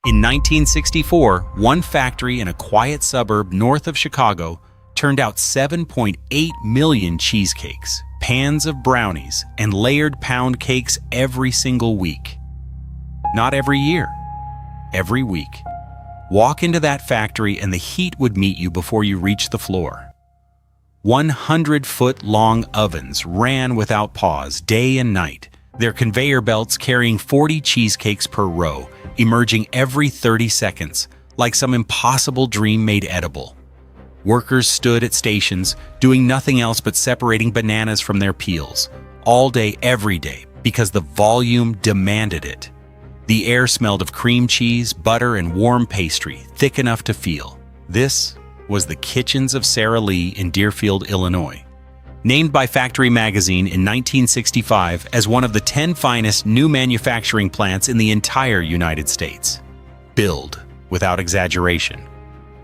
In 1964, one factory in a quiet suburb north of Chicago turned out 7.8 million cheesecakes, pans of brownies, and layered pound cakes every single week. Not every year, every week. Walk into that factory and the heat would meet you before you reached the floor. 100-foot-long ovens ran without pause day and night, their conveyor belts carrying 40 cheesecakes per row, emerging every 30 seconds, like some impossible dream made edible. Workers stood at stations, doing nothing else but separating bananas from their peels, all day, every day, because the volume demanded it. The air smelled of cream cheese, butter, and warm pastry, thick enough to feel. This was the kitchens of Sara Lee in Deerfield, Illinois. Named by Factory Magazine in 1965 as one of the 10 finest new manufacturing plants in the entire United States. Billed, without exaggeration,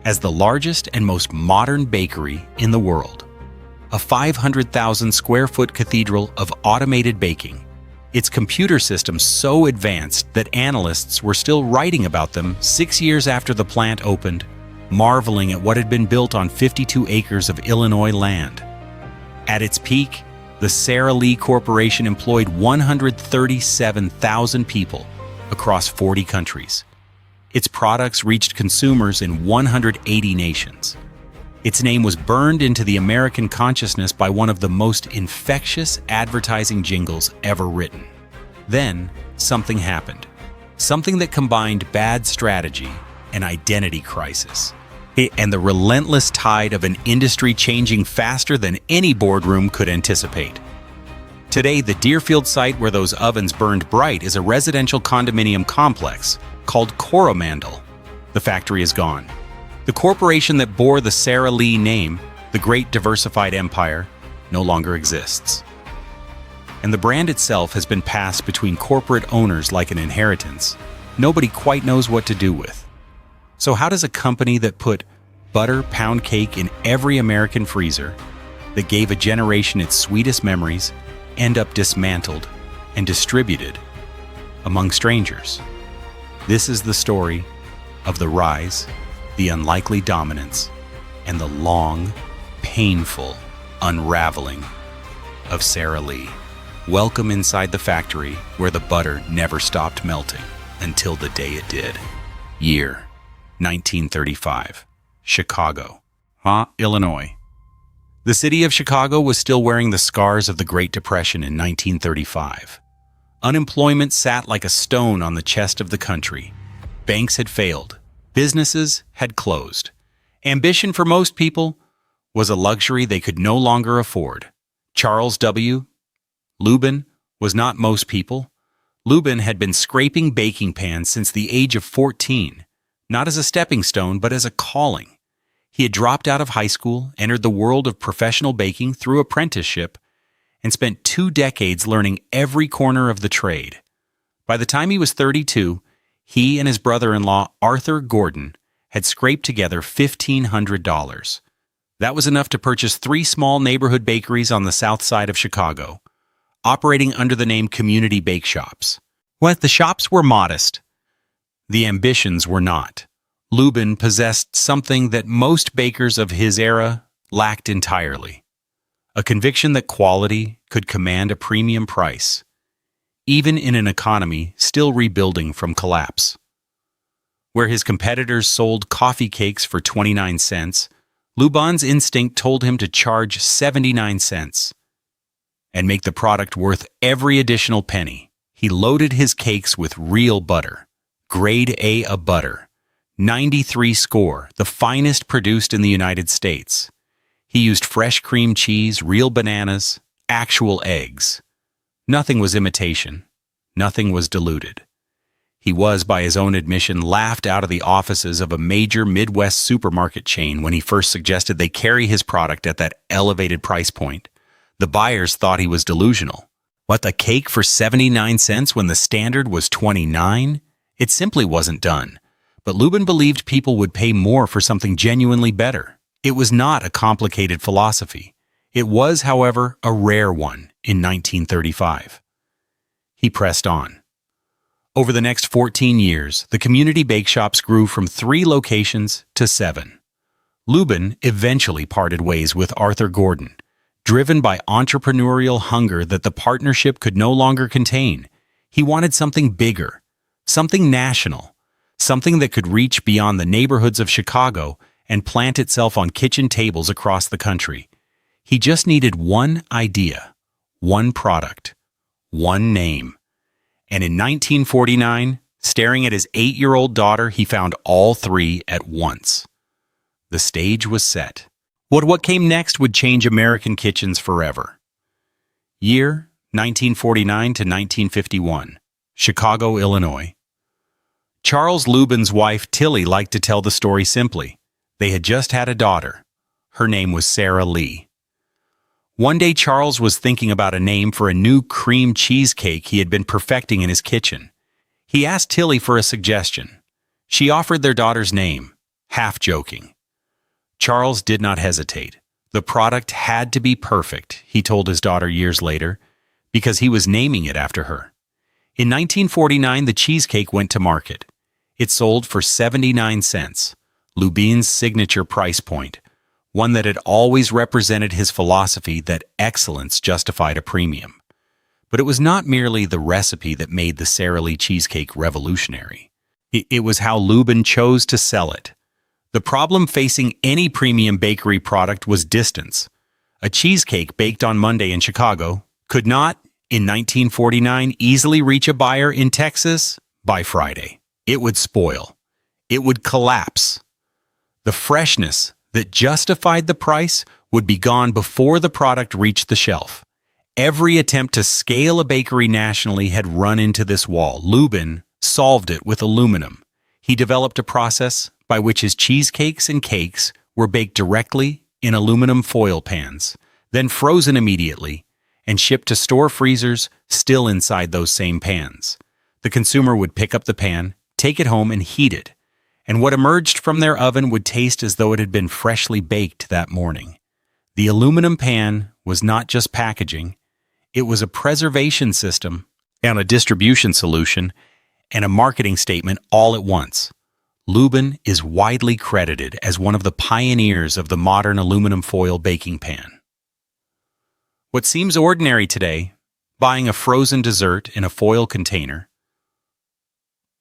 as the largest and most modern bakery in the world. A 500,000 square foot cathedral of automated baking. Its computer systems so advanced that analysts were still writing about them 6 years after the plant opened, marveling at what had been built on 52 acres of Illinois land. At its peak, the Sara Lee Corporation employed 137,000 people across 40 countries. Its products reached consumers in 180 nations. Its name was burned into the American consciousness by one of the most infectious advertising jingles ever written. Then, something happened. Something that combined bad strategy and identity crisis. And the relentless tide of an industry changing faster than any boardroom could anticipate. Today, the Deerfield site where those ovens burned bright is a residential condominium complex called Coromandel. The factory is gone. The corporation that bore the Sara Lee name, the great diversified empire, no longer exists. And the brand itself has been passed between corporate owners like an inheritance nobody quite knows what to do with. So how does a company that put butter pound cake in every American freezer, that gave a generation its sweetest memories, end up dismantled and distributed among strangers? This is the story of the rise, the unlikely dominance, and the long, painful unraveling of Sara Lee. Welcome inside the factory where the butter never stopped melting until the day it did. Year 1935. Chicago, Illinois. The city of Chicago was still wearing the scars of the Great Depression in 1935. Unemployment sat like a stone on the chest of the country. Banks had failed. Businesses had closed. Ambition for most people was a luxury they could no longer afford. Charles Lubin was not most people. Lubin had been scraping baking pans since the age of 14. Not as a stepping stone, but as a calling. He had dropped out of high school, entered the world of professional baking through apprenticeship, and spent 2 decades learning every corner of the trade. By the time he was 32, he and his brother-in-law, Arthur Gordon, had scraped together $1,500. That was enough to purchase 3 small neighborhood bakeries on the south side of Chicago, operating under the name Community Bake Shops. The shops were modest. The ambitions were not. Lubin possessed something that most bakers of his era lacked entirely. A conviction that quality could command a premium price, even in an economy still rebuilding from collapse. Where his competitors sold coffee cakes for 29 cents, Lubin's instinct told him to charge 79 cents and make the product worth every additional penny. He loaded his cakes with real butter. Grade A of butter, 93 score, the finest produced in the United States. He used fresh cream cheese, real bananas, actual eggs. Nothing was imitation. Nothing was diluted. He was, by his own admission, laughed out of the offices of a major Midwest supermarket chain when he first suggested they carry his product at that elevated price point. The buyers thought he was delusional. A cake for 79 cents when the standard was 29? It simply wasn't done. But Lubin believed people would pay more for something genuinely better. It was not a complicated philosophy. It was, however, a rare one in 1935. He pressed on. Over the next 14 years, the community bake shops grew from 3 locations to 7. Lubin eventually parted ways with Arthur Gordon, driven by entrepreneurial hunger that the partnership could no longer contain. He wanted something bigger, something national, something that could reach beyond the neighborhoods of Chicago and plant itself on kitchen tables across the country. He just needed one idea, one product, one name. And in 1949, staring at his 8-year-old daughter, he found all 3 at once. The stage was set. What came next would change American kitchens forever. Year 1949 to 1951, Chicago, Illinois. Charles Lubin's wife Tilly liked to tell the story simply. They had just had a daughter. Her name was Sara Lee. One day Charles was thinking about a name for a new cream cheesecake he had been perfecting in his kitchen. He asked Tilly for a suggestion. She offered their daughter's name, half joking. Charles did not hesitate. The product had to be perfect, he told his daughter years later, because he was naming it after her. In 1949, the cheesecake went to market. It sold for 79 cents, Lubin's signature price point, one that had always represented his philosophy that excellence justified a premium. But it was not merely the recipe that made the Sara Lee cheesecake revolutionary. It was how Lubin chose to sell it. The problem facing any premium bakery product was distance. A cheesecake baked on Monday in Chicago could not, in 1949, easily reach a buyer in Texas by Friday. It would spoil. It would collapse. The freshness that justified the price would be gone before the product reached the shelf. Every attempt to scale a bakery nationally had run into this wall. Lubin solved it with aluminum. He developed a process by which his cheesecakes and cakes were baked directly in aluminum foil pans, then frozen immediately, and shipped to store freezers still inside those same pans. The consumer would pick up the pan, take it home, and heat it, and what emerged from their oven would taste as though it had been freshly baked that morning. The aluminum pan was not just packaging, it was a preservation system and a distribution solution and a marketing statement all at once. Lubin is widely credited as one of the pioneers of the modern aluminum foil baking pan. What seems ordinary today, buying a frozen dessert in a foil container,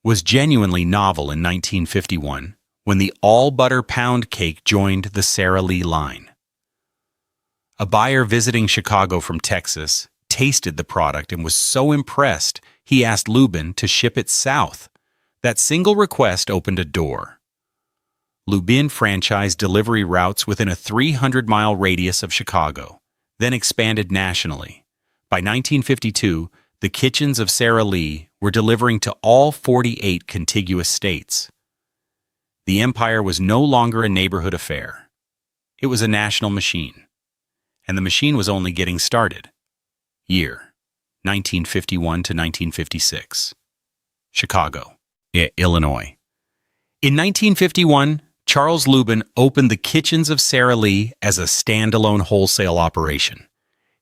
was genuinely novel in 1951 when the all-butter pound cake joined the Sara Lee line. A buyer visiting Chicago from Texas tasted the product and was so impressed he asked Lubin to ship it south. That single request opened a door. Lubin franchised delivery routes within a 300-mile radius of Chicago, then expanded nationally. By 1952, the kitchens of Sara Lee were delivering to all 48 contiguous states. The empire was no longer a neighborhood affair. It was a national machine. And the machine was only getting started. Year 1951 to 1956. Chicago, Illinois. In 1951, Charles Lubin opened the kitchens of Sara Lee as a standalone wholesale operation.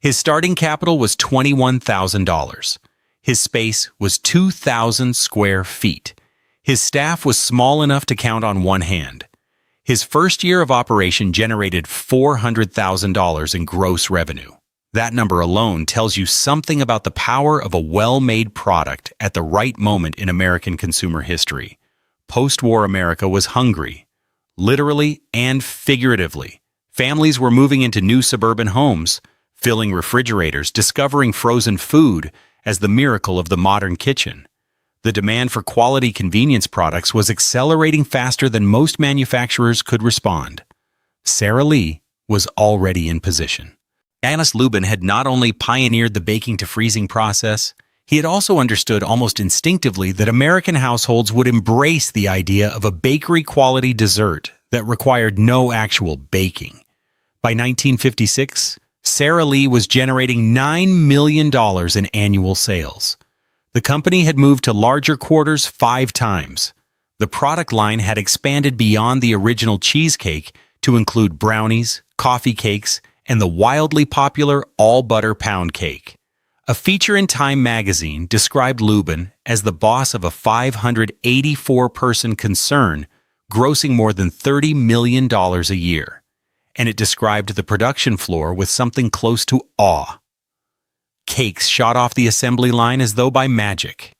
His starting capital was $21,000. His space was 2,000 square feet. His staff was small enough to count on one hand. His first year of operation generated $400,000 in gross revenue. That number alone tells you something about the power of a well-made product at the right moment in American consumer history. Post-war America was hungry, literally and figuratively. Families were moving into new suburban homes, filling refrigerators, discovering frozen food as the miracle of the modern kitchen. The demand for quality convenience products was accelerating faster than most manufacturers could respond. Sara Lee was already in position. Charles Lubin had not only pioneered the baking to freezing process, he had also understood almost instinctively that American households would embrace the idea of a bakery-quality dessert that required no actual baking. By 1956, Sara Lee was generating $9 million in annual sales. The company had moved to larger quarters 5 times. The product line had expanded beyond the original cheesecake to include brownies, coffee cakes, and the wildly popular all-butter pound cake. A feature in Time magazine described Lubin as the boss of a 584-person concern, grossing more than $30 million a year, and it described the production floor with something close to awe. Cakes shot off the assembly line as though by magic.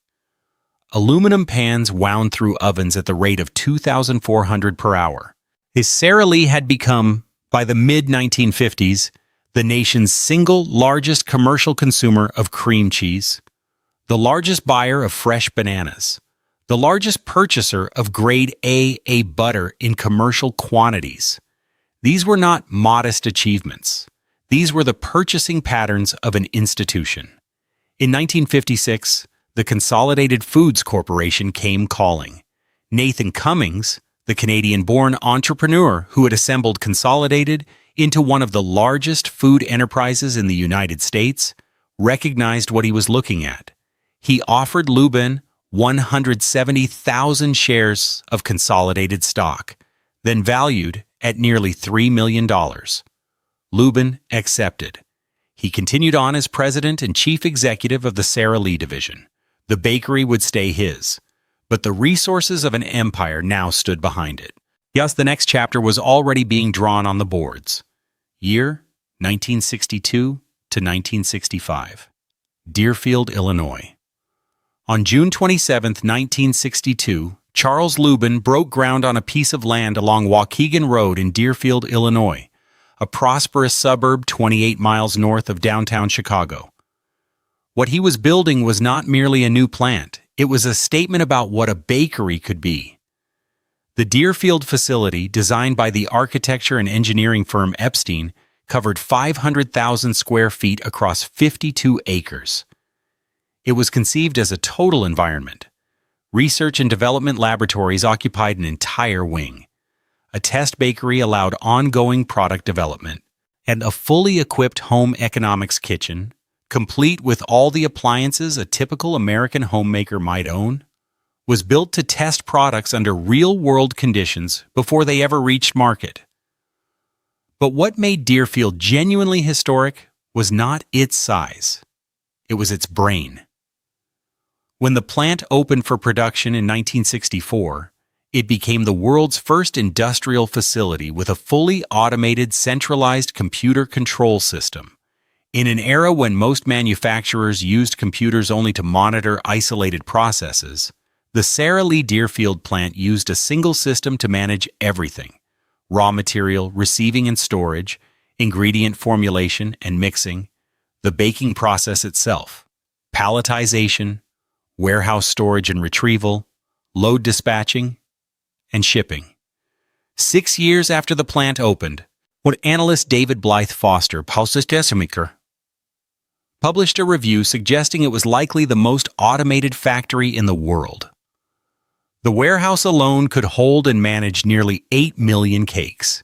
Aluminum pans wound through ovens at the rate of 2,400 per hour. Sara Lee had become, by the mid-1950s, the nation's single largest commercial consumer of cream cheese, the largest buyer of fresh bananas, the largest purchaser of grade A butter in commercial quantities. These were not modest achievements. These were the purchasing patterns of an institution. In 1956, the Consolidated Foods Corporation came calling. Nathan Cummings, the Canadian-born entrepreneur who had assembled Consolidated into one of the largest food enterprises in the United States, recognized what he was looking at. He offered Lubin 170,000 shares of Consolidated stock, then valued at nearly $3 million. Lubin accepted. He continued on as president and chief executive of the Sara Lee division. The bakery would stay his, but the resources of an empire now stood behind it. Yes, the next chapter was already being drawn on the boards. Year, 1962 to 1965. Deerfield, Illinois. On June 27, 1962, Charles Lubin broke ground on a piece of land along Waukegan Road in Deerfield, Illinois, a prosperous suburb 28 miles north of downtown Chicago. What he was building was not merely a new plant, it was a statement about what a bakery could be. The Deerfield facility, designed by the architecture and engineering firm Epstein, covered 500,000 square feet across 52 acres. It was conceived as a total environment. Research and development laboratories occupied an entire wing. A test bakery allowed ongoing product development, and a fully equipped home economics kitchen, complete with all the appliances a typical American homemaker might own, was built to test products under real-world conditions before they ever reached market. But what made Deerfield genuinely historic was not its size. It was its brain. When the plant opened for production in 1964, it became the world's first industrial facility with a fully automated centralized computer control system. In an era when most manufacturers used computers only to monitor isolated processes, the Sara Lee Deerfield plant used a single system to manage everything: raw material, receiving and storage, ingredient formulation and mixing, the baking process itself, palletization, warehouse storage and retrieval, load dispatching, and shipping. 6 years after the plant opened, what analyst David Blythe Foster published a review suggesting it was likely the most automated factory in the world. The warehouse alone could hold and manage nearly 8 million cakes.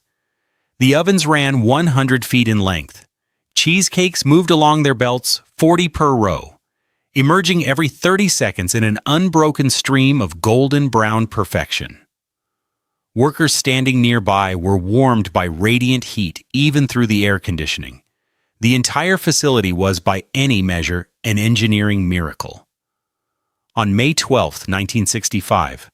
The ovens ran 100 feet in length. Cheesecakes moved along their belts 40 per row, emerging every 30 seconds in an unbroken stream of golden brown perfection. Workers standing nearby were warmed by radiant heat even through the air conditioning. The entire facility was, by any measure, an engineering miracle. On May 12, 1965,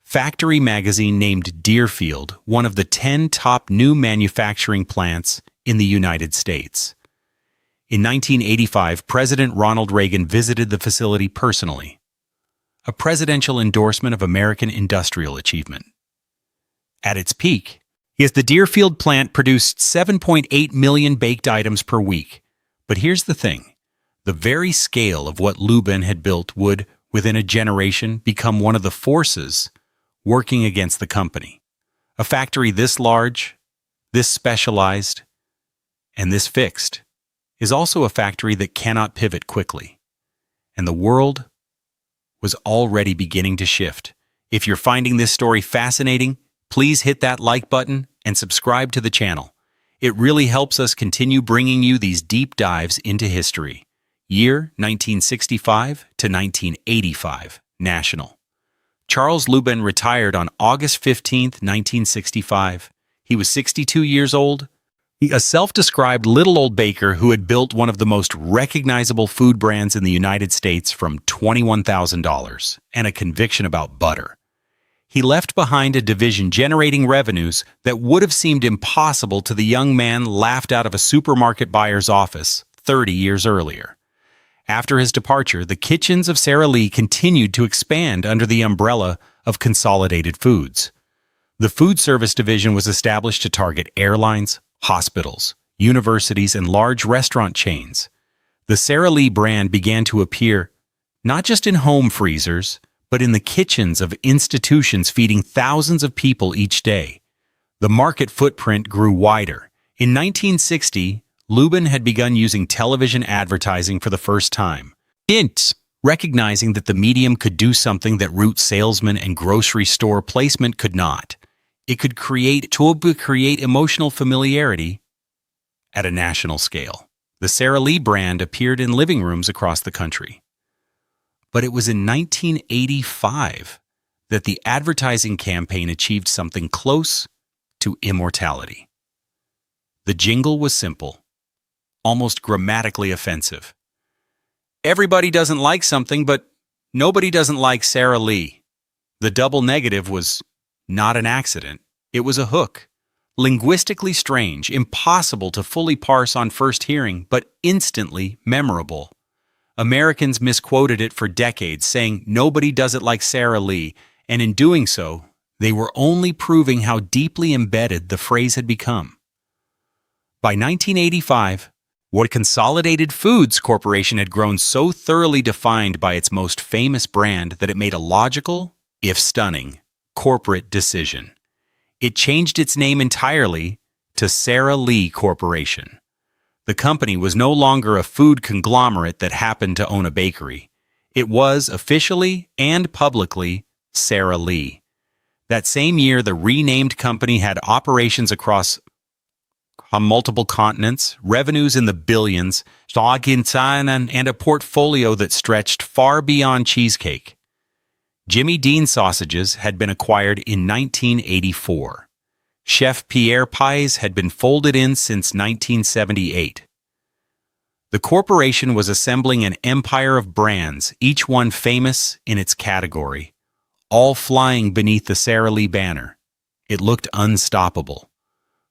Factory magazine named Deerfield one of the 10 top new manufacturing plants in the United States. In 1985, President Ronald Reagan visited the facility personally, a presidential endorsement of American industrial achievement. At its peak, the Deerfield plant produced 7.8 million baked items per week. But here's the thing. The very scale of what Lubin had built would, within a generation, become one of the forces working against the company. A factory this large, this specialized, and this fixed is also a factory that cannot pivot quickly. And the world was already beginning to shift. If you're finding this story fascinating, please hit that like button and subscribe to the channel. It really helps us continue bringing you these deep dives into history. Year 1965 to 1985, national. Charles Lubin retired on August 15, 1965. He was 62 years old. A self-described little old baker who had built one of the most recognizable food brands in the United States from $21,000 and a conviction about butter. He left behind a division generating revenues that would have seemed impossible to the young man laughed out of a supermarket buyer's office 30 years earlier. After his departure, the kitchens of Sara Lee continued to expand under the umbrella of Consolidated Foods. The food service division was established to target airlines, hospitals, universities, and large restaurant chains. The Sara Lee brand began to appear not just in home freezers, but in the kitchens of institutions feeding thousands of people each day. The market footprint grew wider. In 1960, Lubin had begun using television advertising for the first time. Recognizing that the medium could do something that route salesman and grocery store placement could not. It could create emotional familiarity at a national scale. The Sara Lee brand appeared in living rooms across the country. But it was in 1985 that the advertising campaign achieved something close to immortality. The jingle was simple, almost grammatically offensive. Everybody doesn't like something, but nobody doesn't like Sara Lee. The double negative was not an accident. It was a hook. Linguistically strange, impossible to fully parse on first hearing, but instantly memorable. Americans misquoted it for decades, saying nobody does it like Sara Lee, and in doing so, they were only proving how deeply embedded the phrase had become. By 1985, what Consolidated Foods Corporation had grown so thoroughly defined by its most famous brand that it made a logical, if stunning, corporate decision. It changed its name entirely to Sara Lee Corporation. The company was no longer a food conglomerate that happened to own a bakery. It was officially and publicly Sara Lee. That same year, the renamed company had operations across on multiple continents, revenues in the billions, and a portfolio that stretched far beyond cheesecake. Jimmy Dean sausages had been acquired in 1984. Chef Pierre pies had been folded in since 1978. The corporation was assembling an empire of brands, each one famous in its category, all flying beneath the Sara Lee banner. It looked unstoppable.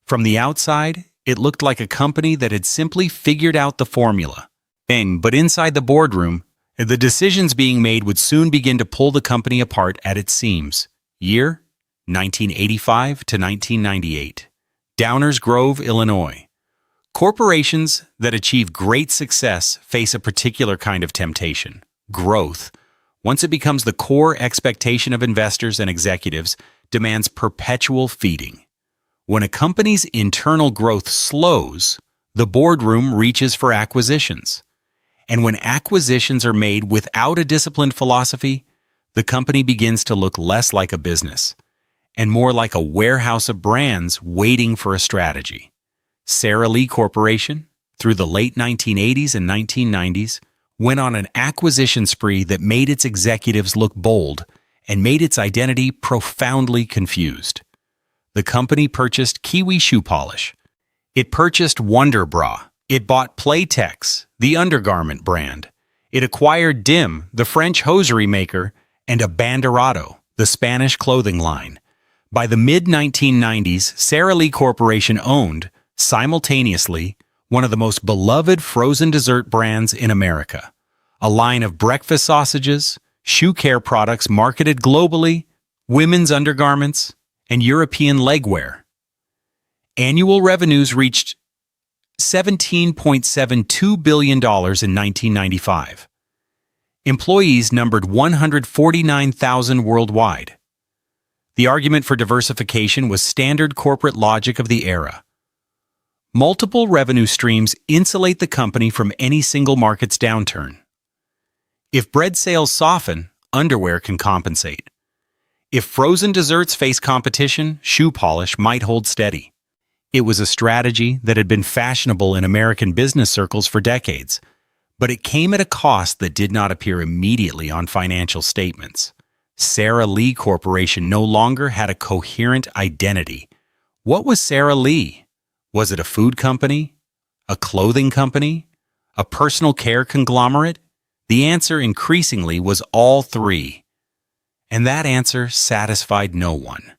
From the outside, it looked like a company that had simply figured out the formula. But inside the boardroom, the decisions being made would soon begin to pull the company apart at its seams. Year? 1985 to 1998. Downers Grove, Illinois. Corporations that achieve great success face a particular kind of temptation: growth. Once it becomes the core expectation of investors and executives, demands perpetual feeding. When a company's internal growth slows, the boardroom reaches for acquisitions. And when acquisitions are made without a disciplined philosophy, the company begins to look less like a business and more like a warehouse of brands waiting for a strategy. Sara Lee Corporation, through the late 1980s and 1990s, went on an acquisition spree that made its executives look bold and made its identity profoundly confused. The company purchased Kiwi Shoe Polish. It purchased Wonder Bra. It bought Playtex, the undergarment brand. It acquired Dim, the French hosiery maker, and Abanderado, the Spanish clothing line. By the mid-1990s, Sara Lee Corporation owned, simultaneously, one of the most beloved frozen dessert brands in America, a line of breakfast sausages, shoe care products marketed globally, women's undergarments, and European legwear. Annual revenues reached $17.72 billion in 1995. Employees numbered 149,000 worldwide. The argument for diversification was standard corporate logic of the era. Multiple revenue streams insulate the company from any single market's downturn. If bread sales soften, underwear can compensate. If frozen desserts face competition, shoe polish might hold steady. It was a strategy that had been fashionable in American business circles for decades, but it came at a cost that did not appear immediately on financial statements. Sara Lee Corporation no longer had a coherent identity. What was Sara Lee? Was it a food company? A clothing company? A personal care conglomerate? The answer increasingly was all three. And that answer satisfied no one.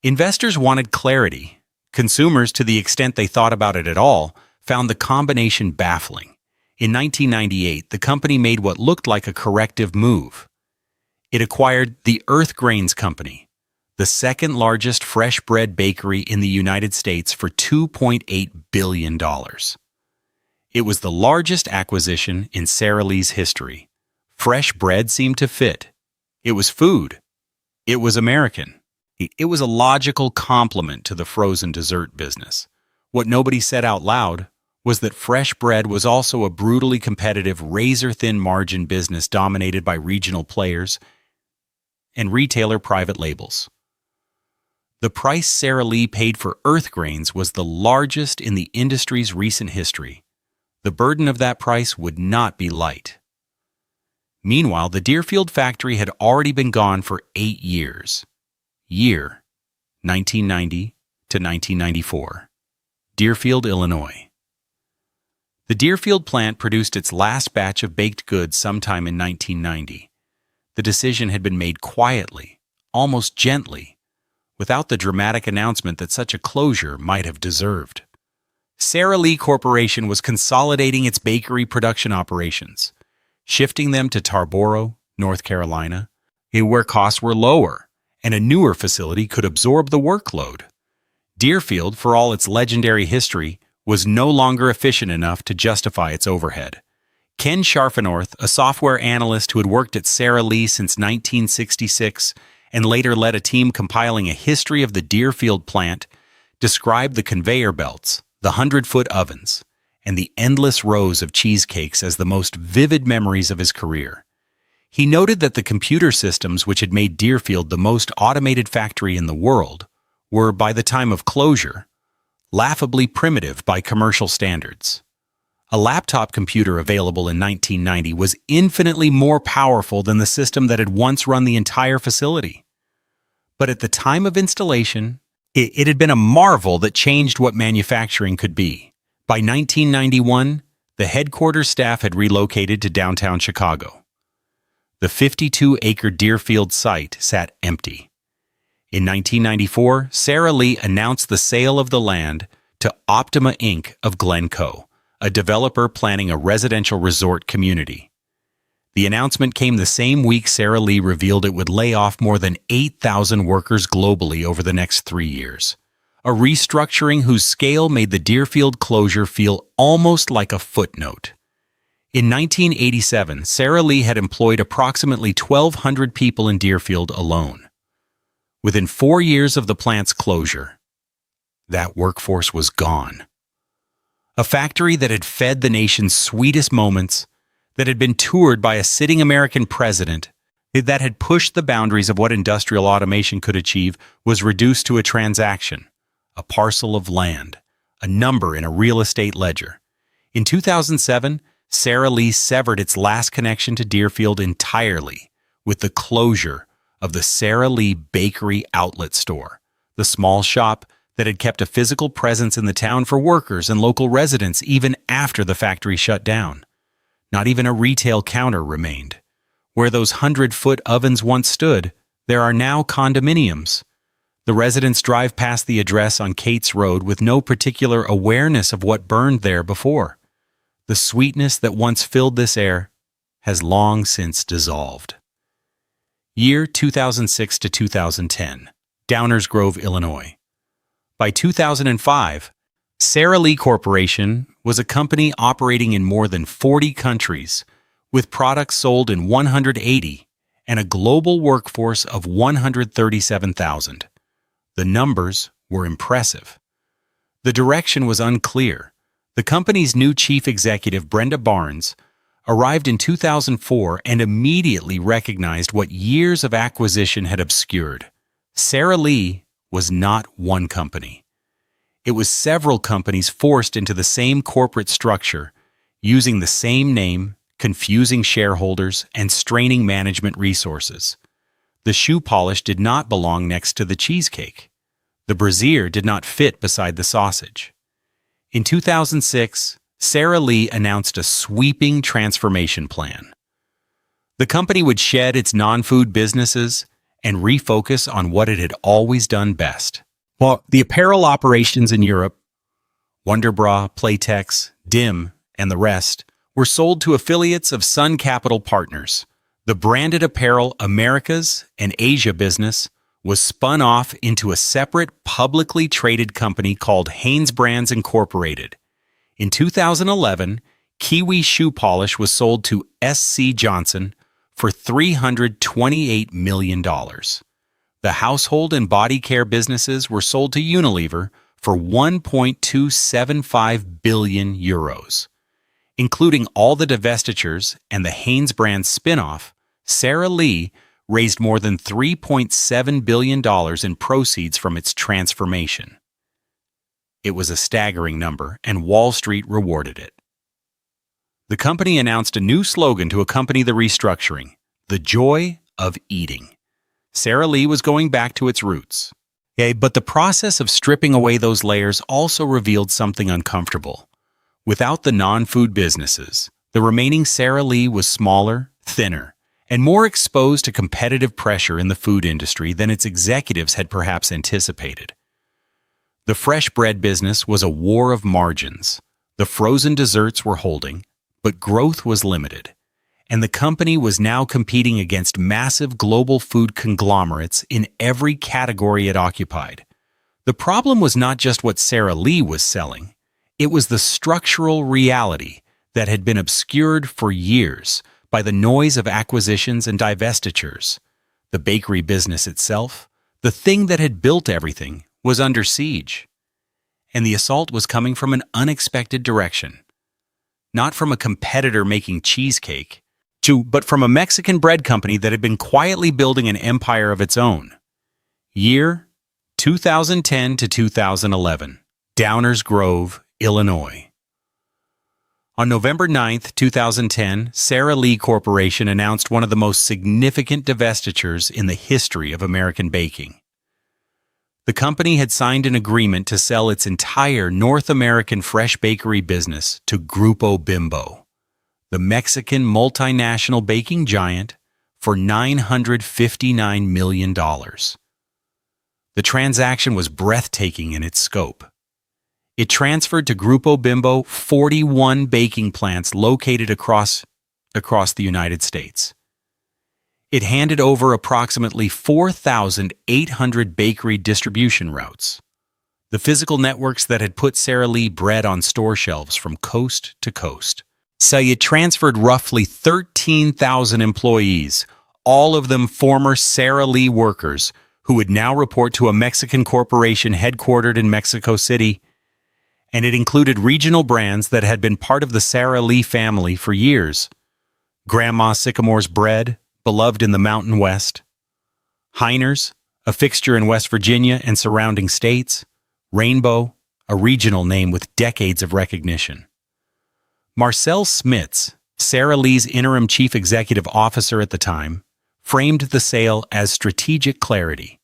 Investors wanted clarity. Consumers, to the extent they thought about it at all, found the combination baffling. In 1998, the company made what looked like a corrective move. It acquired the Earth Grains Company, the second largest fresh bread bakery in the United States, for $2.8 billion. It was the largest acquisition in Sara Lee's history. Fresh bread seemed to fit. It was food. It was American. It was a logical complement to the frozen dessert business. What nobody said out loud was that fresh bread was also a brutally competitive, razor-thin margin business dominated by regional players and retailer private labels. The price Sara Lee paid for Earth Grains was the largest in the industry's recent history. The burden of that price would not be light. Meanwhile, the Deerfield factory had already been gone for 8 years. Year 1990 to 1994. Deerfield, Illinois. The Deerfield plant produced its last batch of baked goods sometime in 1990. The decision had been made quietly, almost gently, without the dramatic announcement that such a closure might have deserved. Sara Lee Corporation was consolidating its bakery production operations, shifting them to Tarboro, North Carolina, where costs were lower and a newer facility could absorb the workload. Deerfield, for all its legendary history, was no longer efficient enough to justify its overhead. Ken Scharfenorth, a software analyst who had worked at Sara Lee since 1966 and later led a team compiling a history of the Deerfield plant, described the conveyor belts, the 100-foot ovens, and the endless rows of cheesecakes as the most vivid memories of his career. He noted that the computer systems which had made Deerfield the most automated factory in the world were, by the time of closure, laughably primitive by commercial standards. A laptop computer available in 1990 was infinitely more powerful than the system that had once run the entire facility. But at the time of installation, it had been a marvel that changed what manufacturing could be. By 1991, the headquarters staff had relocated to downtown Chicago. The 52-acre Deerfield site sat empty. In 1994, Sara Lee announced the sale of the land to Optima Inc. of Glencoe, a developer planning a residential resort community. The announcement came the same week Sara Lee revealed it would lay off more than 8,000 workers globally over the next 3 years, a restructuring whose scale made the Deerfield closure feel almost like a footnote. In 1987, Sara Lee had employed approximately 1,200 people in Deerfield alone. Within 4 years of the plant's closure, that workforce was gone. A factory that had fed the nation's sweetest moments, that had been toured by a sitting American president, that had pushed the boundaries of what industrial automation could achieve, was reduced to a transaction, a parcel of land, a number in a real estate ledger. In 2007, Sara Lee severed its last connection to Deerfield entirely with the closure of the Sara Lee Bakery Outlet Store, the small shop that had kept a physical presence in the town for workers and local residents even after the factory shut down. Not even a retail counter remained. Where those 100-foot ovens once stood, there are now condominiums. The residents drive past the address on Cates Road with no particular awareness of what burned there before. The sweetness that once filled this air has long since dissolved. Year 2006 to 2010, Downers Grove, Illinois. By 2005, Sara Lee Corporation was a company operating in more than 40 countries, with products sold in 180 and a global workforce of 137,000. The numbers were impressive. The direction was unclear. The company's new chief executive, Brenda Barnes, arrived in 2004 and immediately recognized what years of acquisition had obscured. Sara Lee was not one company. It was several companies forced into the same corporate structure, using the same name, confusing shareholders, and straining management resources. The shoe polish did not belong next to the cheesecake. The brassiere did not fit beside the sausage. In 2006, Sara Lee announced a sweeping transformation plan. The company would shed its non-food businesses and refocus on what it had always done best. While the apparel operations in Europe, Wonderbra, Playtex, Dim, and the rest, were sold to affiliates of Sun Capital Partners, the branded apparel Americas and Asia business was spun off into a separate publicly traded company called Hanes Brands Incorporated. In 2011, Kiwi shoe polish was sold to SC Johnson for $328 million. The household and body care businesses were sold to Unilever for 1.275 billion euros. Including all the divestitures and the Hanes Brands spin-off, Sara Lee raised more than $3.7 billion in proceeds from its transformation. It was a staggering number, and Wall Street rewarded it. The company announced a new slogan to accompany the restructuring: the joy of eating. Sara Lee was going back to its roots. But the process of stripping away those layers also revealed something uncomfortable. Without the non-food businesses, the remaining Sara Lee was smaller, thinner, and more exposed to competitive pressure in the food industry than its executives had perhaps anticipated. The fresh bread business was a war of margins. The frozen desserts were holding, but growth was limited, and the company was now competing against massive global food conglomerates in every category it occupied. The problem was not just what Sara Lee was selling. It was the structural reality that had been obscured for years by the noise of acquisitions and divestitures. The bakery business itself, the thing that had built everything, was under siege. And the assault was coming from an unexpected direction. Not from a competitor making cheesecake, but from a Mexican bread company that had been quietly building an empire of its own. Year 2010 to 2011, Downers Grove, Illinois. On November 9, 2010, Sara Lee Corporation announced one of the most significant divestitures in the history of American baking. The company had signed an agreement to sell its entire North American fresh bakery business to Grupo Bimbo, the Mexican multinational baking giant, for $959 million. The transaction was breathtaking in its scope. It transferred to Grupo Bimbo 41 baking plants located across the United States. It handed over approximately 4,800 bakery distribution routes, the physical networks that had put Sara Lee bread on store shelves from coast to coast. So it transferred roughly 13,000 employees, all of them former Sara Lee workers, who would now report to a Mexican corporation headquartered in Mexico City. And it included regional brands that had been part of the Sara Lee family for years. Grandma Sycamore's Bread, beloved in the Mountain West. Heiner's, a fixture in West Virginia and surrounding states. Rainbow, a regional name with decades of recognition. Marcel Smits, Sara Lee's interim chief executive officer at the time, framed the sale as strategic clarity.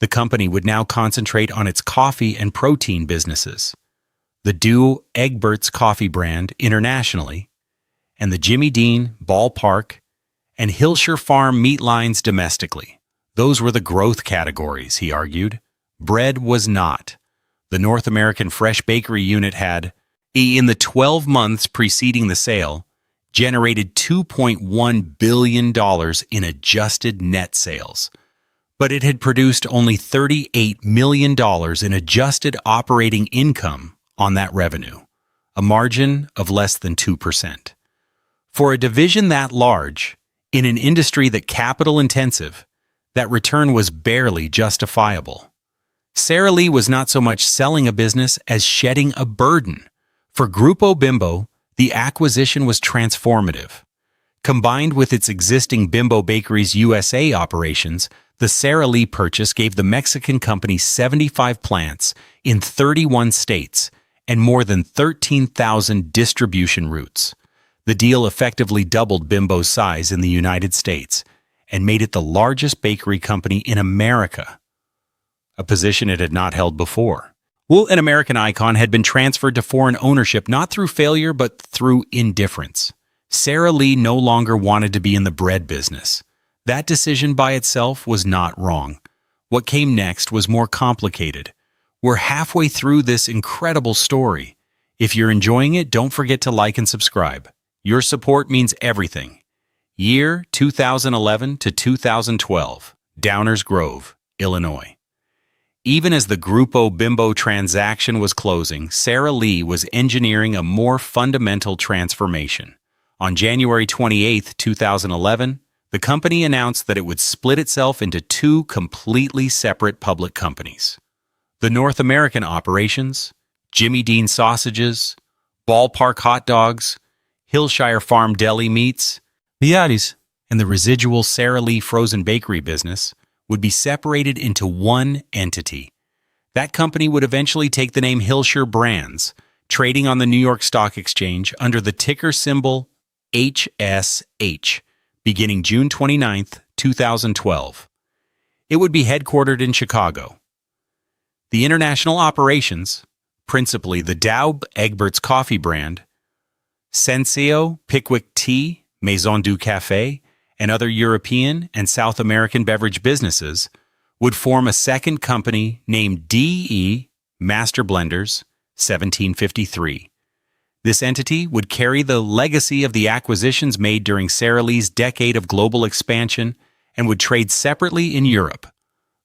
The company would now concentrate on its coffee and protein businesses, the Duo Egbert's coffee brand internationally, and the Jimmy Dean, Ballpark, and Hillshire Farm meat lines domestically. Those were the growth categories, he argued. Bread was not. The North American Fresh Bakery unit had, in the 12 months preceding the sale, generated $2.1 billion in adjusted net sales. But it had produced only $38 million in adjusted operating income on that revenue, a margin of less than 2%. For a division that large, in an industry that capital-intensive, that return was barely justifiable. Sara Lee was not so much selling a business as shedding a burden. For Grupo Bimbo, the acquisition was transformative. Combined with its existing Bimbo Bakeries USA operations, the Sara Lee purchase gave the Mexican company 75 plants in 31 states and more than 13,000 distribution routes. The deal effectively doubled Bimbo's size in the United States and made it the largest bakery company in America. a position it had not held before. Well, an American icon had been transferred to foreign ownership not through failure but through indifference. Sara Lee no longer wanted to be in the bread business. That decision by itself was not wrong. What came next was more complicated. We're halfway through this incredible story. If you're enjoying it, don't forget to like and subscribe. Your support means everything. Year 2011 to 2012, Downers Grove, Illinois. Even as the Grupo Bimbo transaction was closing, Sara Lee was engineering a more fundamental transformation. On January 28, 2011, the company announced that it would split itself into two completely separate public companies. The North American operations, Jimmy Dean sausages, Ballpark hot dogs, Hillshire Farm deli meats, Biatis, and the residual Sara Lee frozen bakery business would be separated into one entity. That company would eventually take the name Hillshire Brands, trading on the New York Stock Exchange under the ticker symbol HSH, beginning June 29, 2012. It would be headquartered in Chicago. The international operations, principally the Daub Egbert's coffee brand, Senseo, Pickwick Tea, Maison du Café, and other European and South American beverage businesses, would form a second company named DE Master Blenders 1753. This entity would carry the legacy of the acquisitions made during Sara Lee's decade of global expansion and would trade separately in Europe.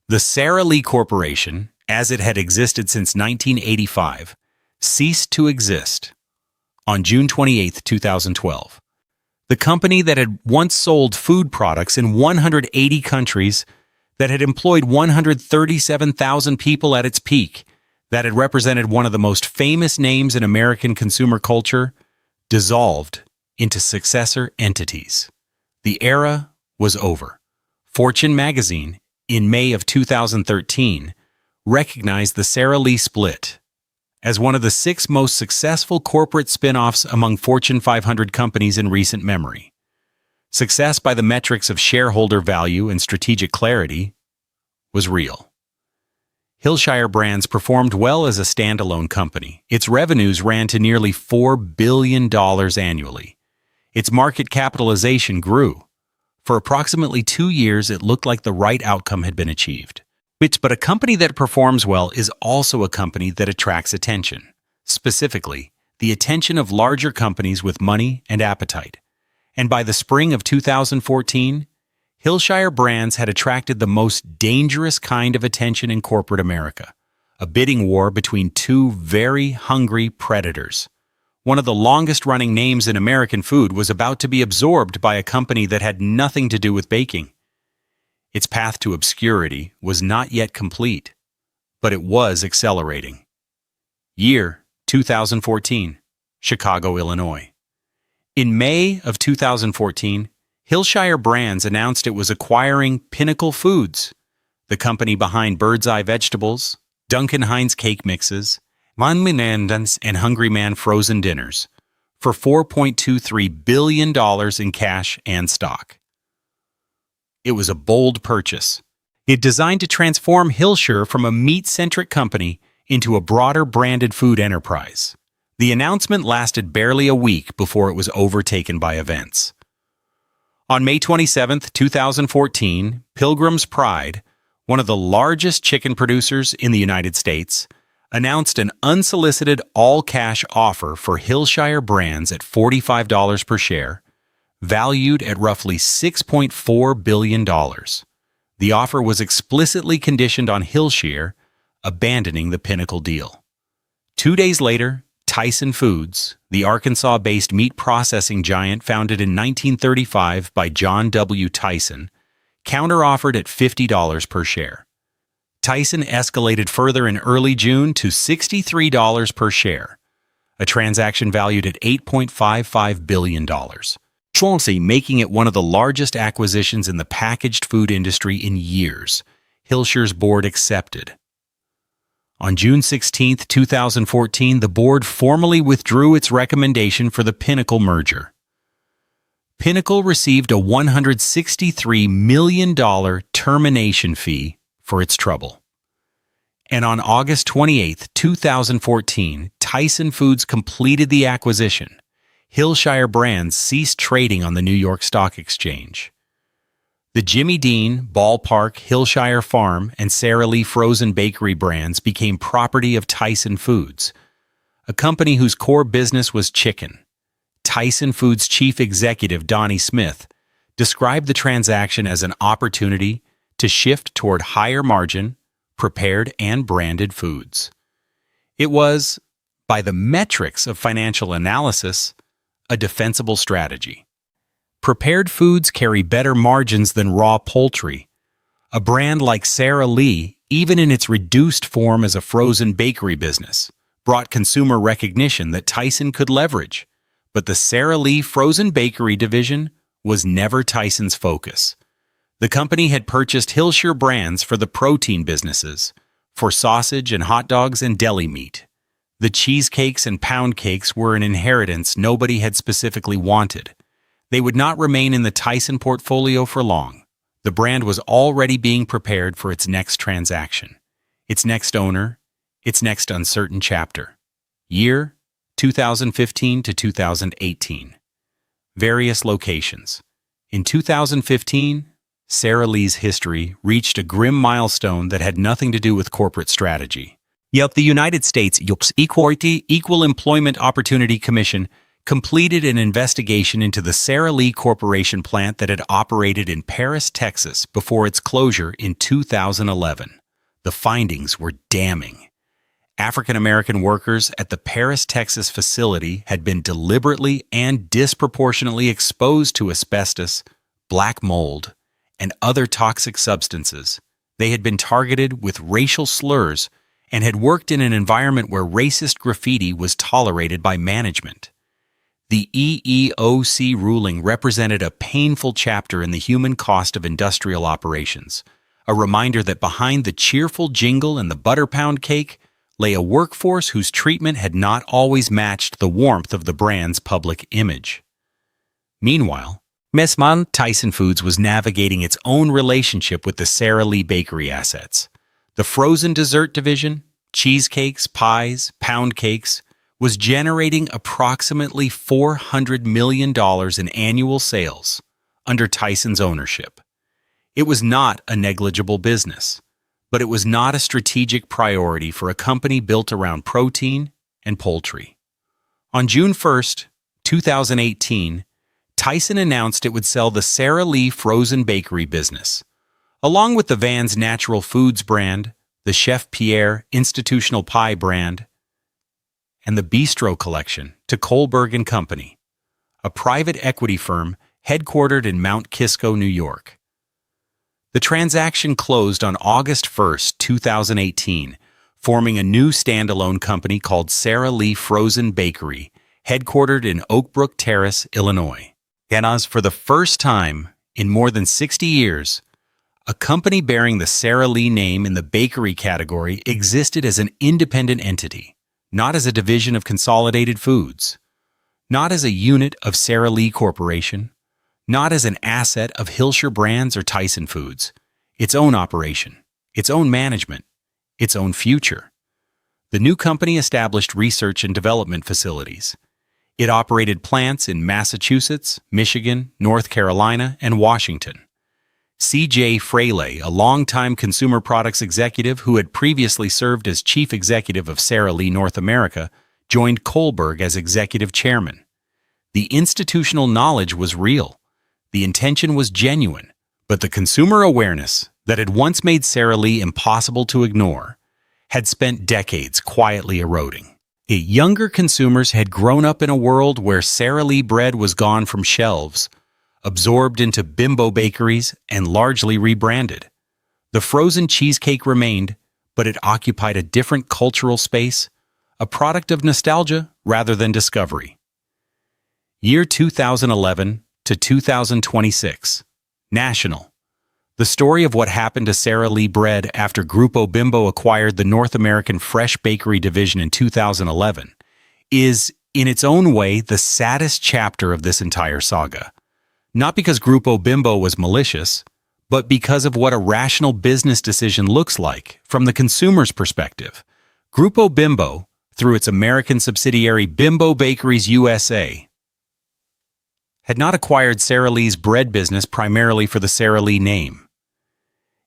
The Sara Lee Corporation, as it had existed since 1985, ceased to exist on June 28, 2012. The company that had once sold food products in 180 countries, that had employed 137,000 people at its peak, that had represented one of the most famous names in American consumer culture, dissolved into successor entities. The era was over. Fortune magazine, in May of 2013, recognized the Sara Lee split as one of the 6 most successful corporate spin-offs among Fortune 500 companies in recent memory. Success by the metrics of shareholder value and strategic clarity was real. Hillshire Brands performed well as a standalone company. Its revenues ran to nearly $4 billion annually. Its market capitalization grew. For approximately 2 years, it looked like the right outcome had been achieved. But a company that performs well is also a company that attracts attention. Specifically, the attention of larger companies with money and appetite. And by the spring of 2014, Hillshire Brands had attracted the most dangerous kind of attention in corporate America, a bidding war between two very hungry predators. One of the longest-running names in American food was about to be absorbed by a company that had nothing to do with baking. Its path to obscurity was not yet complete, but it was accelerating. Year 2014, Chicago, Illinois. In May of 2014, Hillshire Brands announced it was acquiring Pinnacle Foods, the company behind Bird's Eye Vegetables, Duncan Hines Cake Mixes, Van Menendez and Hungry Man Frozen Dinners, for $4.23 billion in cash and stock. It was a bold purchase. It designed to transform Hillshire from a meat-centric company into a broader branded food enterprise. The announcement lasted barely a week before it was overtaken by events. On May 27, 2014, Pilgrim's Pride, one of the largest chicken producers in the United States, announced an unsolicited all-cash offer for Hillshire Brands at $45 per share, valued at roughly $6.4 billion. The offer was explicitly conditioned on Hillshire abandoning the Pinnacle deal. 2 days later, Tyson Foods, the Arkansas-based meat processing giant founded in 1935 by John W. Tyson, counteroffered at $50 per share. Tyson escalated further in early June to $63 per share, a transaction valued at $8.55 billion. Chauncey making it one of the largest acquisitions in the packaged food industry in years. Hillshire's board accepted. On June 16, 2014, the board formally withdrew its recommendation for the Pinnacle merger. Pinnacle received a $163 million termination fee for its trouble. And on August 28, 2014, Tyson Foods completed the acquisition. Hillshire Brands ceased trading on the New York Stock Exchange. The Jimmy Dean, Ballpark, Hillshire Farm, and Sara Lee frozen bakery brands became property of Tyson Foods, a company whose core business was chicken. Tyson Foods chief executive Donnie Smith described the transaction as an opportunity to shift toward higher margin, prepared and branded foods. It was, by the metrics of financial analysis, a defensible strategy. Prepared foods carry better margins than raw poultry. A brand like Sara Lee, even in its reduced form as a frozen bakery business, brought consumer recognition that Tyson could leverage. But the Sara Lee frozen bakery division was never Tyson's focus. The company had purchased Hillshire Brands for the protein businesses, for sausage and hot dogs and deli meat. The cheesecakes and pound cakes were an inheritance nobody had specifically wanted. They would not remain in the Tyson portfolio for long. The brand was already being prepared for its next transaction, its next owner, its next uncertain chapter. Year, 2015 to 2018. Various locations. In 2015, Sara Lee's history reached a grim milestone that had nothing to do with corporate strategy. Yet the United States Equal Employment Opportunity Commission completed an investigation into the Sara Lee Corporation plant that had operated in Paris, Texas before its closure in 2011. The findings were damning. African American workers at the Paris, Texas facility had been deliberately and disproportionately exposed to asbestos, black mold, and other toxic substances. They had been targeted with racial slurs and had worked in an environment where racist graffiti was tolerated by management. The EEOC ruling represented a painful chapter in the human cost of industrial operations, a reminder that behind the cheerful jingle and the butter pound cake lay a workforce whose treatment had not always matched the warmth of the brand's public image. Meanwhile, Tyson Foods was navigating its own relationship with the Sara Lee bakery assets. The frozen dessert division, cheesecakes, pies, pound cakes, was generating approximately $400 million in annual sales under Tyson's ownership. It was not a negligible business, but it was not a strategic priority for a company built around protein and poultry. On June 1, 2018, Tyson announced it would sell the Sara Lee frozen bakery business, along with the Vans Natural Foods brand, the Chef Pierre institutional pie brand, and the Bistro collection to Kohlberg & Company, a private equity firm headquartered in Mount Kisco, New York. The transaction closed on August 1, 2018, forming a new standalone company called Sara Lee Frozen Bakery, headquartered in Oak Brook Terrace, Illinois. And as for the first time in more than 60 years, a company bearing the Sara Lee name in the bakery category existed as an independent entity, not as a division of Consolidated Foods, not as a unit of Sara Lee Corporation, not as an asset of Hillshire Brands or Tyson Foods, its own operation, its own management, its own future. The new company established research and development facilities. It operated plants in Massachusetts, Michigan, North Carolina, and Washington. C.J. Fraley, a longtime consumer products executive who had previously served as chief executive of Sara Lee North America, joined Kohlberg as executive chairman. The institutional knowledge was real. The intention was genuine, but the consumer awareness that had once made Sara Lee impossible to ignore had spent decades quietly eroding. Younger consumers had grown up in a world where Sara Lee bread was gone from shelves, absorbed into Bimbo bakeries, and largely rebranded. The frozen cheesecake remained, but it occupied a different cultural space, a product of nostalgia rather than discovery. Year 2011 to 2026. National. The story of what happened to Sara Lee bread after Grupo Bimbo acquired the North American fresh bakery division in 2011 is, in its own way, the saddest chapter of this entire saga. Not because Grupo Bimbo was malicious, but because of what a rational business decision looks like from the consumer's perspective. Grupo Bimbo, through its American subsidiary Bimbo Bakeries USA, had not acquired Sara Lee's bread business primarily for the Sara Lee name.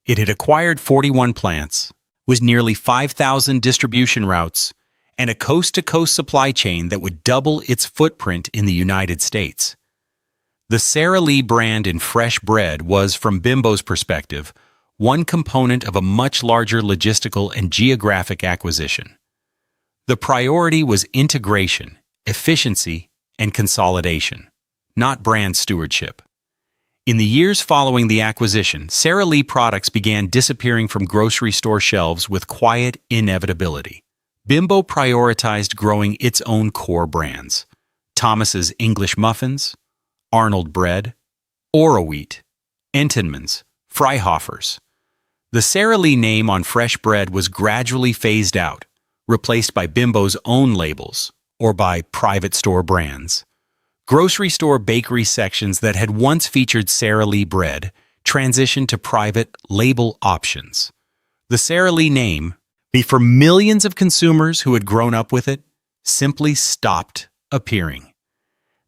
It had acquired 41 plants, with nearly 5,000 distribution routes, and a coast-to-coast supply chain that would double its footprint in the United States. The Sara Lee brand in fresh bread was, from Bimbo's perspective, one component of a much larger logistical and geographic acquisition. The priority was integration, efficiency, and consolidation, not brand stewardship. In the years following the acquisition, Sara Lee products began disappearing from grocery store shelves with quiet inevitability. Bimbo prioritized growing its own core brands: Thomas's English Muffins, Arnold Bread, Oro Wheat, Entenmann's, Freihofer's. The Sara Lee name on fresh bread was gradually phased out, replaced by Bimbo's own labels or by private store brands. Grocery store bakery sections that had once featured Sara Lee bread transitioned to private label options. The Sara Lee name, for millions of consumers who had grown up with it, simply stopped appearing.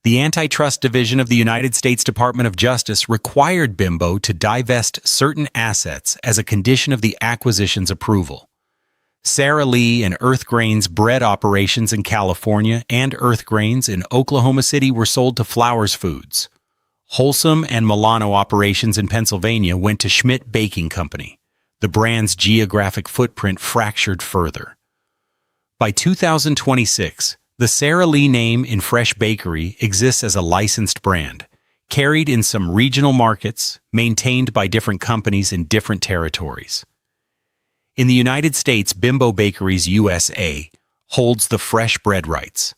The Antitrust Division of the United States Department of Justice required Bimbo to divest certain assets as a condition of the acquisition's approval. Sara Lee and Earth Grains bread operations in California and Earth Grains in Oklahoma City were sold to Flowers Foods. Wholesome and Milano operations in Pennsylvania went to Schmidt Baking Company. The brand's geographic footprint fractured further. By 2026, the Sara Lee name in fresh bakery exists as a licensed brand, carried in some regional markets, maintained by different companies in different territories. In the United States, Bimbo Bakeries USA holds the fresh bread rights.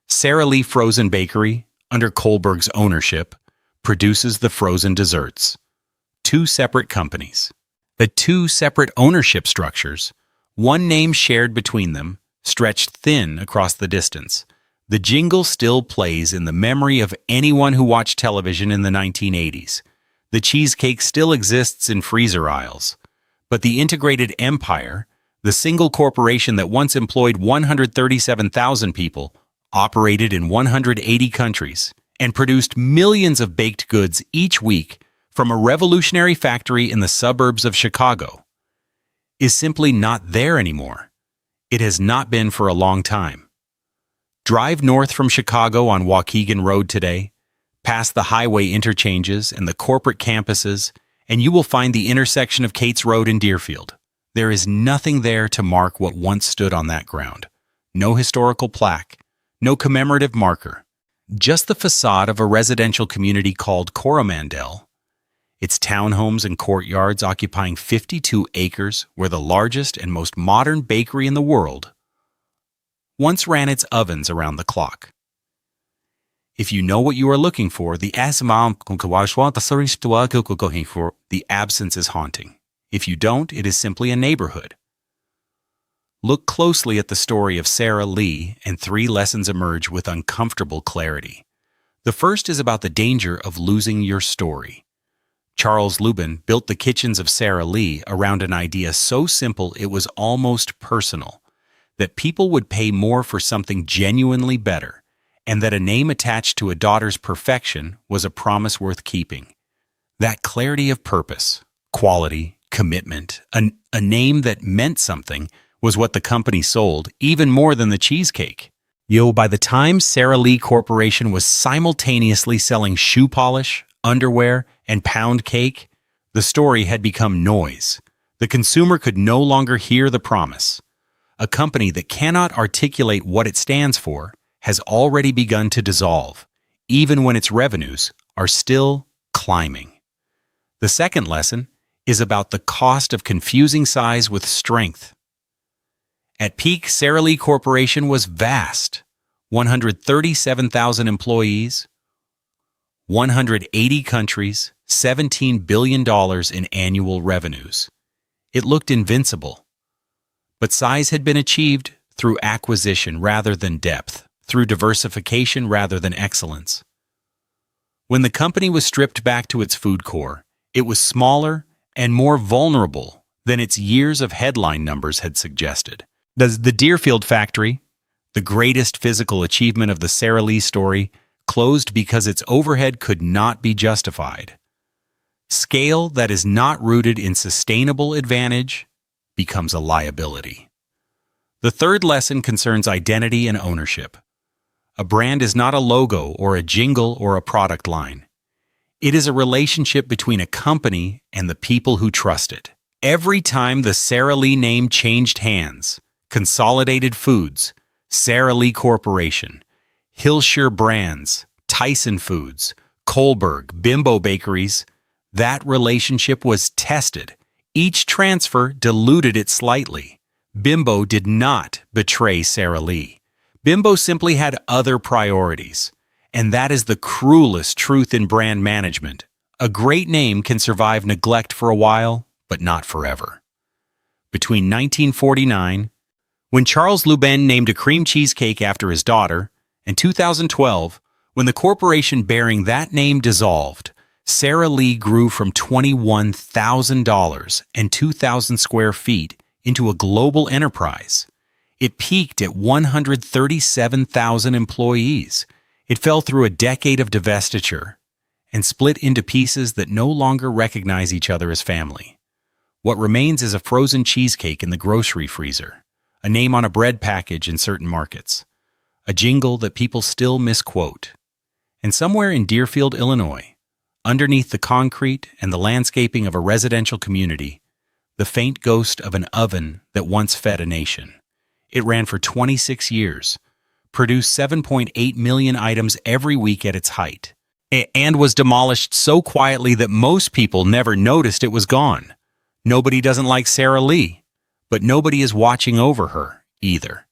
Sara Lee Frozen Bakery, under Kohlberg's ownership, produces the frozen desserts. Two separate companies. The two separate ownership structures, one name shared between them, stretched thin across the distance. The jingle still plays in the memory of anyone who watched television in the 1980s. The cheesecake still exists in freezer aisles. But the integrated empire, the single corporation that once employed 137,000 people, operated in 180 countries, and produced millions of baked goods each week from a revolutionary factory in the suburbs of Chicago, is simply not there anymore. It has not been for a long time. Drive north from Chicago on Waukegan Road today, past the highway interchanges and the corporate campuses, and you will find the intersection of Cates Road and Deerfield. There is nothing there to mark what once stood on that ground. No historical plaque, no commemorative marker, just the facade of a residential community called Coromandel. Its townhomes and courtyards occupying 52 acres where the largest and most modern bakery in the world once ran its ovens around the clock. If you know what you are looking for, the absence is haunting. If you don't, it is simply a neighborhood. Look closely at the story of Sara Lee, and three lessons emerge with uncomfortable clarity. The first is about the danger of losing your story. Charles Lubin built the kitchens of Sara Lee around an idea so simple it was almost personal, that people would pay more for something genuinely better, and that a name attached to a daughter's perfection was a promise worth keeping. That clarity of purpose, quality, commitment, a name that meant something, was what the company sold, even more than the cheesecake. By the time Sara Lee Corporation was simultaneously selling shoe polish, underwear, and pound cake, the story had become noise. The consumer could no longer hear the promise. A company that cannot articulate what it stands for has already begun to dissolve, even when its revenues are still climbing. The second lesson is about the cost of confusing size with strength. At peak, Sara Lee Corporation was vast: 137,000 employees, 180 countries, $17 billion in annual revenues. It looked invincible. But size had been achieved through acquisition rather than depth, through diversification rather than excellence. When the company was stripped back to its food core, It was smaller and more vulnerable than its years of headline numbers had suggested. The Deerfield factory, the greatest physical achievement of the Sara Lee story, closed because its overhead could not be justified. Scale that is not rooted in sustainable advantage becomes a liability. The third lesson concerns identity and ownership. A brand is not a logo or a jingle or a product line. It is a relationship between a company and the people who trust it. Every time the Sara Lee name changed hands, Consolidated Foods, Sara Lee Corporation, Hillshire Brands, Tyson Foods, Kohlberg, Bimbo Bakeries, that relationship was tested. Each transfer diluted it slightly. Bimbo did not betray Sara Lee. Bimbo simply had other priorities. And that is the cruelest truth in brand management. A great name can survive neglect for a while, but not forever. Between 1949, when Charles Lubin named a cream cheesecake after his daughter, and 2012, when the corporation bearing that name dissolved, Sara Lee grew from $21,000 and 2,000 square feet into a global enterprise. It peaked at 137,000 employees. It fell through a decade of divestiture and split into pieces that no longer recognize each other as family. What remains is a frozen cheesecake in the grocery freezer, a name on a bread package in certain markets, a jingle that people still misquote. And somewhere in Deerfield, Illinois, underneath the concrete and the landscaping of a residential community, the faint ghost of an oven that once fed a nation. It ran for 26 years, produced 7.8 million items every week at its height, and was demolished so quietly that most people never noticed it was gone. Nobody doesn't like Sara Lee, but nobody is watching over her either.